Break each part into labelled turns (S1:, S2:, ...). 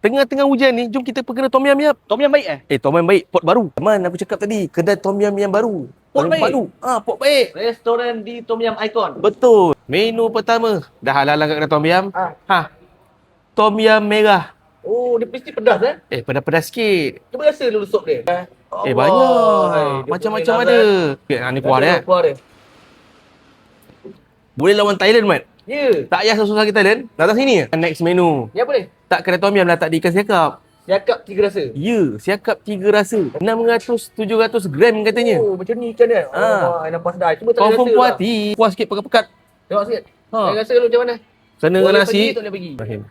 S1: Tengah-tengah hujan ni, jom kita pergi kedai Tom Yum Yap.
S2: Tom Yum baik
S1: Tom Yum baik, pot baru. Man, aku cakap tadi, kedai Tom Yum yang baru.
S2: Pot
S1: Tom Yum
S2: baik?
S1: baru. Pot baik.
S2: Restoran di Tom Yum Icon.
S1: Betul. Menu pertama, dah halal kat kedai Tom Yum. Tom Yum merah.
S2: Oh, dia mesti pedas
S1: Pedas-pedas sikit.
S2: Cuba rasa dulu sup dia.
S1: Banyak. Macam-macam ada. Ni kuah dia.
S2: Kuah dia.
S1: Boleh lawan Thailand, Mat.
S2: Ya.
S1: Tak payah susah kita Thailand. Datang sini. Next menu.
S2: Ya apa ni?
S1: Tak kedai Tom Yum dah tak ada ikan siakap.
S2: Siakap 3 rasa.
S1: Ya, siakap 3 rasa. 600, 700 gram katanya.
S2: Oh, macam ni ikan dia. Nampak sedap. Cuba tak
S1: Confirm
S2: rasa.
S1: puas hati. Puas sikit pekat-pekat.
S2: Tengok sikit. Saya rasa dulu macam mana?
S1: Sana dengan
S2: Boleh
S1: nasi.
S2: pergi, tak boleh pergi.
S1: Rahim.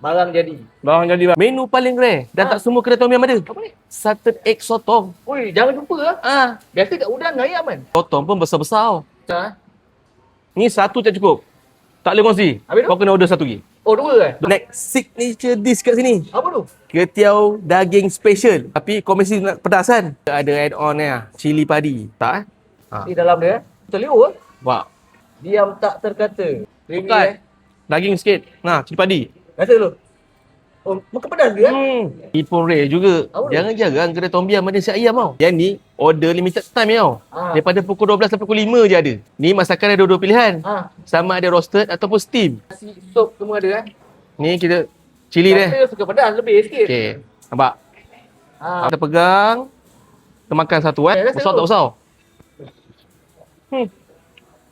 S2: Barang jadi.
S1: Barang jadi. Menu paling rare. Dan tak semua kedai Tom Yum ada.
S2: Apa ni?
S1: Salted egg sotong.
S2: Oi, jangan lupa Biasa kat udang ayam kan.
S1: Sotong pun besar-besar.
S2: Ha?
S1: Ni satu tak cukup. Tak boleh kongsi.
S2: Habis tu?
S1: Kau kena order satu lagi.
S2: Oh, 2
S1: Next signature dish kat sini.
S2: Apa tu?
S1: Ketiau daging special. Tapi kau mesti nak pedas kan? Ada add-on ni cili padi. Tak
S2: Di dalam dia. Telur
S1: Wah.
S2: diam tak terkata.
S1: Pekat. Daging sikit. Nah, cili padi.
S2: Rasa dulu. Oh, makan pedas dia
S1: Ni pun rare juga.
S2: Apa tu?
S1: Jangan jarang kedai Tom Yum ada nasi ayam tau. Yang ni order limited time tau. Daripada pukul 12 sampai pukul 5 je ada. Ni masakan ada dua pilihan. Sama ada roasted ataupun steam.
S2: Nasi sup semua ada
S1: Ni kita cili dia.
S2: Saya suka pedas lebih sikit.
S1: Okey. Nampak? Kita pegang. Kita makan satu
S2: rasa
S1: Besar
S2: tu.
S1: tak besar?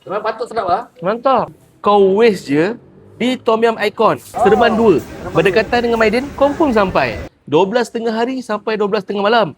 S2: Memang patut sedap
S1: Mantap. Kau waste je di Tom Yum Icon. Serban 2. Berdekatan dengan Maiden, confirm sampai. 12 tengah hari sampai 12 tengah malam.